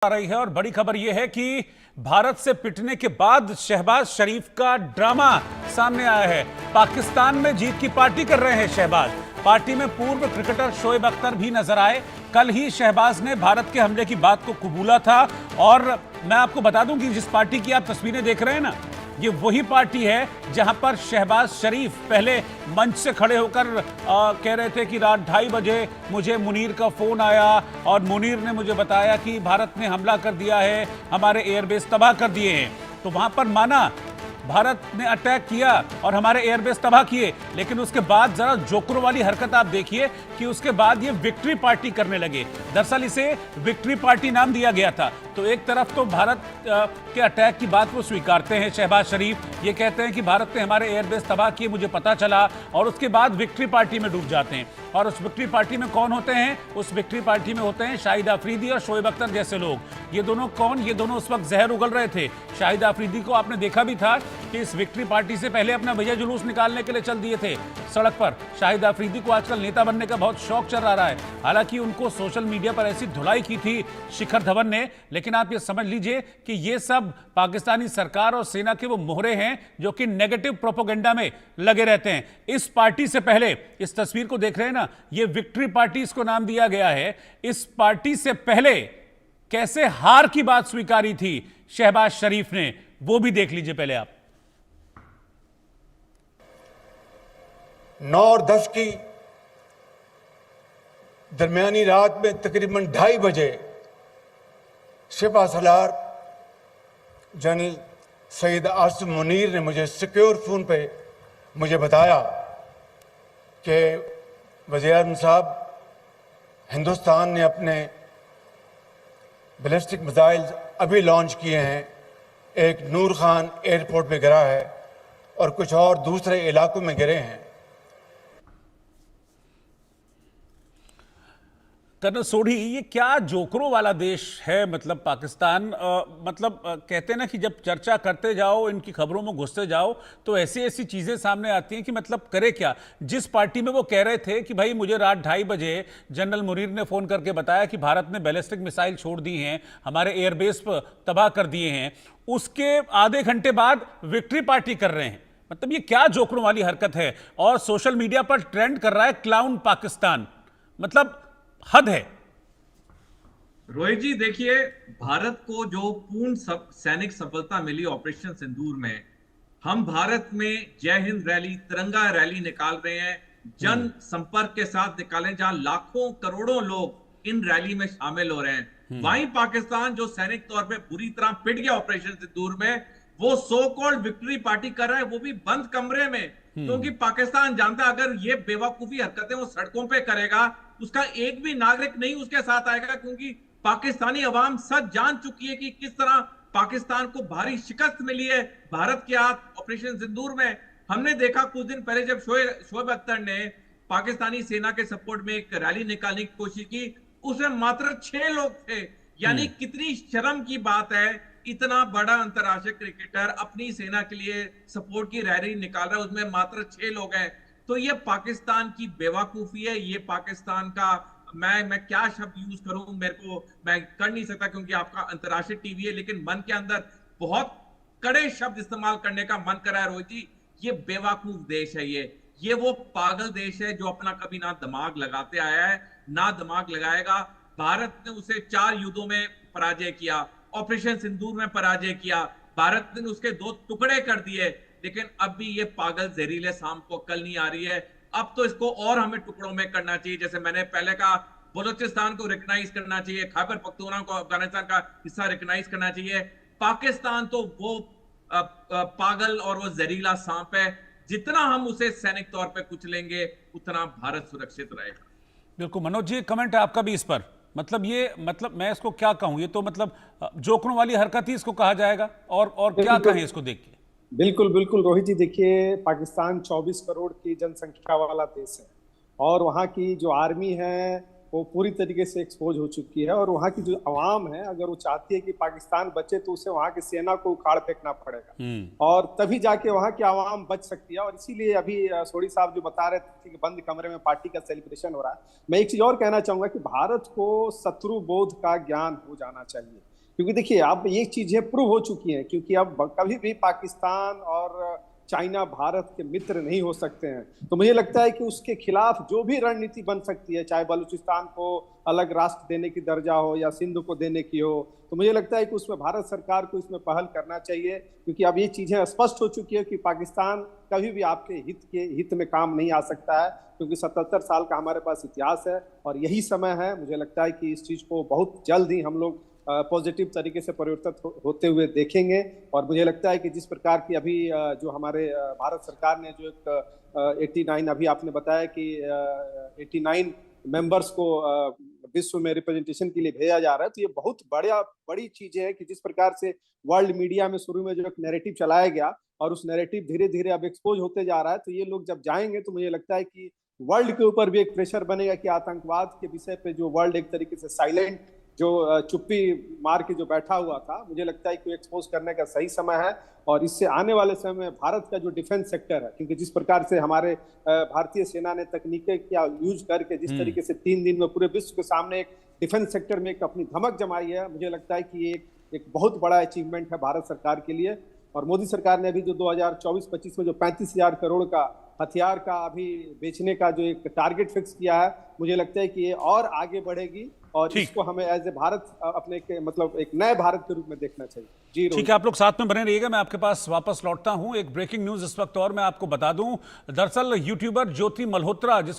आ रही है और बड़ी खबर यह है कि भारत से पिटने के बाद शहबाज शरीफ का ड्रामा सामने आया है। पाकिस्तान में जीत की पार्टी कर रहे हैं शहबाज। पार्टी में पूर्व क्रिकेटर शोएब अख्तर भी नजर आए। कल ही शहबाज ने भारत के हमले की बात को कबूला था और मैं आपको बता दूं कि जिस पार्टी की आप तस्वीरें देख रहे हैं ना, ये वही पार्टी है जहां पर शहबाज शरीफ पहले मंच से खड़े होकर कह रहे थे कि रात 2:30 बजे मुझे मुनीर का फोन आया और मुनीर ने मुझे बताया कि भारत ने हमला कर दिया है, हमारे एयरबेस तबाह कर दिए हैं। तो वहां पर माना भारत ने अटैक किया और हमारे एयरबेस तबाह किए, लेकिन उसके बाद जरा जोकरों वाली हरकत आप देखिए कि उसके बाद ये विक्ट्री पार्टी करने लगे। दरअसल इसे विक्ट्री पार्टी नाम दिया गया था। तो एक तरफ तो भारत के अटैक की बात वो स्वीकारते हैं शहबाज शरीफ, ये कहते हैं कि भारत ने हमारे एयरबेस तबाह किए, मुझे पता चला, और उसके बाद विक्ट्री पार्टी में डूब जाते हैं। और उस विक्ट्री पार्टी में कौन होते हैं? उस विक्ट्री पार्टी में होते हैं शाहिद आफरीदी और शोएब अख्तर जैसे लोग। ये दोनों कौन? ये दोनों उस वक्त जहर उगल रहे थे। शाहिद आफरीदी को आपने देखा भी था कि इस विक्ट्री पार्टी से पहले अपना विजय जुलूस निकालने के लिए चल दिए थे सड़क पर। शाहिद आफरीदी को आजकल नेता बनने का बहुत शौक चल रहा है। हालांकि उनको सोशल मीडिया पर ऐसी धुलाई की थी शिखर धवन ने, लेकिन आप ये समझ लीजिए कि ये सब पाकिस्तानी सरकार और सेना के वो मोहरे हैं जो कि नेगेटिव प्रोपेगेंडा में लगे रहते हैं। इस पार्टी से पहले, इस तस्वीर को देख रहे हैं ना, ये विक्ट्री पार्टी इसको नाम दिया गया है। इस पार्टी से पहले कैसे हार की बात स्वीकारी थी शहबाज शरीफ ने, वो भी देख लीजिए पहले आप। 9 और 10 की दरमियानी रात में तकरीबन 2:30 बजे सिपा सलार जनरल सैयद आसिफ मुनीर ने मुझे सिक्योर फोन पे मुझे बताया कि वज़ीर-ए-आज़म साहब, हिंदुस्तान ने अपने बैलिस्टिक मिसाइल अभी लॉन्च किए हैं, एक नूर खान एयरपोर्ट पे गिरा है और कुछ और दूसरे इलाकों में गिरे हैं। कर्नल सोढ़ी, ये क्या जोकरों वाला देश है? मतलब पाकिस्तान, कहते हैं ना कि जब चर्चा करते जाओ, इनकी खबरों में घुसते जाओ, तो ऐसी ऐसी चीजें सामने आती हैं कि मतलब करे क्या। जिस पार्टी में वो कह रहे थे कि भाई मुझे रात 2:30 बजे जनरल मुनीर ने फोन करके बताया कि भारत ने बैलिस्टिक मिसाइल छोड़ दी हैं, हमारे एयरबेस पर तबाह कर दिए हैं, उसके आधे घंटे बाद विक्ट्री पार्टी कर रहे हैं। मतलब ये क्या जोकरों वाली हरकत है? और सोशल मीडिया पर ट्रेंड कर रहा है क्लाउन पाकिस्तान। मतलब हद है। रोहित जी देखिए, भारत को जो पूर्ण सैनिक सफलता मिली ऑपरेशन सिंदूर में, हम भारत में जय हिंद रैली, तिरंगा रैली निकाल रहे हैं, जन संपर्क के साथ निकालें, जहां लाखों करोड़ों लोग इन रैली में शामिल हो रहे हैं। वहीं पाकिस्तान जो सैनिक तौर पे बुरी तरह पिट गया ऑपरेशन सिंदूर में, वो सो कॉल्ड विक्ट्री पार्टी कर रहा है, वो भी बंद कमरे में। क्योंकि पाकिस्तान जानता है अगर ये बेवकूफी हरकतें वो सड़कों पे करेगा, उसका एक भी नागरिक नहीं उसके साथ आएगा, क्योंकि पाकिस्तानी अवाम सच जान चुकी है कि किस तरह पाकिस्तान को भारी शिकस्त मिली है भारत के हाथ ऑपरेशन सिंदूर में। हमने देखा कुछ दिन पहले जब शोएब अख्तर ने पाकिस्तानी सेना के सपोर्ट में एक रैली निकालने की कोशिश की, उसमें मात्र 6 लोग थे। यानी कितनी शर्म की बात है, इतना बड़ा अंतरराष्ट्रीय क्रिकेटर अपनी सेना के लिए सपोर्ट की रैली निकाल रहा है, उसमें मात्र 6 लोग हैं। तो ये पाकिस्तान की बेवकूफी है, ये पाकिस्तान का, मैं क्या शब्द यूज करूं, मैं कर नहीं सकता क्योंकि आपका अंतरराष्ट्रीय टीवी है, लेकिन मन के अंदर बहुत कड़े शब्द इस्तेमाल करने का मन कर रहा है रोहित जी। ये बेवकूफ देश है, ये वो पागल देश है जो अपना कभी ना दिमाग लगाते आया है, ना दिमाग लगाएगा। भारत ने उसे 4 युद्धों में पराजय किया, ऑपरेशन सिंदूर में पराजय किया, भारत ने उसके 2 टुकड़े कर दिए, लेकिन अब भी ये पागल जहरीले शाम को कल नहीं आ रही है। अब तो इसको और हमें टुकड़ों में करना चाहिए। जैसे मैंने पहले कहा, बलूचिस्तान को रिकॉग्नाइज करना चाहिए, खैबर पख्तूनख्वा को अफगानिस्तान का हिस्सा रिकॉग्नाइज करना चाहिए। पाकिस्तान तो वो पागल और वो जहरीला सांप है, जितना हम उसे सैनिक तौर पे कुचलेंगे उतना भारत सुरक्षित रहेगा। बिल्कुल मनोज जी, कमेंट है आपका भी इस पर। मतलब मैं इसको क्या कहूं, ये तो मतलब जोकरों वाली हरकत ही इसको कहा जाएगा। और क्या कहें इसको देख के? बिल्कुल बिल्कुल रोहित जी, देखिए पाकिस्तान 24 करोड़ की जनसंख्या वाला देश है और वहाँ की जो आर्मी है वो पूरी तरीके से एक्सपोज हो चुकी है। और वहाँ की जो आवाम है, अगर वो चाहती है कि पाकिस्तान बचे तो उसे वहाँ की सेना को उखाड़ फेंकना पड़ेगा और तभी जाके वहाँ की आवाम बच सकती है। और इसीलिए अभी सोढ़ी साहब जो बता रहे थे कि बंद कमरे में पार्टी का सेलिब्रेशन हो रहा है, मैं एक चीज और कहना चाहूंगा कि भारत को शत्रु बोध का ज्ञान हो जाना चाहिए। क्योंकि देखिए, अब ये चीजें प्रूव हो चुकी हैं, क्योंकि अब कभी भी पाकिस्तान और चाइना भारत के मित्र नहीं हो सकते हैं। तो मुझे लगता है कि उसके खिलाफ जो भी रणनीति बन सकती है, चाहे बलूचिस्तान को अलग राष्ट्र देने की दर्जा हो या सिंध को देने की हो, तो मुझे लगता है कि उसमें भारत सरकार को इसमें पहल करना चाहिए। क्योंकि अब ये चीजें स्पष्ट हो चुकी है कि पाकिस्तान कभी भी आपके हित में काम नहीं आ सकता है, क्योंकि 77 साल का हमारे पास इतिहास है और यही समय है। मुझे लगता है कि इस चीज को बहुत जल्द ही हम लोग पॉजिटिव तरीके से परिवर्तित होते हुए देखेंगे। और मुझे लगता है कि जिस प्रकार की अभी जो हमारे भारत सरकार ने जो एक 89, अभी आपने बताया कि 89 मेंबर्स को विश्व में रिप्रेजेंटेशन के लिए भेजा जा रहा है, तो ये बहुत बड़ी चीज है कि जिस प्रकार से वर्ल्ड मीडिया में शुरू में जो एक नैरेटिव चलाया गया और उस नैरेटिव धीरे धीरे अब एक्सपोज होते जा रहा है, तो ये लोग जब जाएंगे तो मुझे लगता है कि वर्ल्ड के ऊपर भी एक प्रेशर बनेगा कि आतंकवाद के विषय पे जो वर्ल्ड एक तरीके से साइलेंट, जो चुप्पी मार के जो बैठा हुआ था, मुझे लगता है कि एक्सपोज करने का सही समय है। और इससे आने वाले समय में भारत का जो डिफेंस सेक्टर है, क्योंकि जिस प्रकार से हमारे भारतीय सेना ने तकनीकें क्या यूज करके जिस तरीके से 3 दिन में पूरे विश्व के सामने एक डिफेंस सेक्टर में एक अपनी धमक जमाई है, मुझे लगता है कि ये एक बहुत बड़ा अचीवमेंट है भारत सरकार के लिए। और मोदी सरकार ने अभी जो 2024-25 में जो 35,000 करोड़ का हथियार का अभी बेचने का जो एक टारगेट फिक्स किया है, मुझे लगता है कि ये और आगे बढ़ेगी और इसको हमें एज ए भारत अपने मतलब एक नए भारत के रूप में देखना चाहिए। जी ठीक है, आप लोग साथ में बने रहिएगा, मैं आपके पास वापस लौटता हूं। एक ब्रेकिंग न्यूज इस वक्त और मैं आपको बता दूं, दरअसल यूट्यूबर ज्योति मल्होत्रा, जिस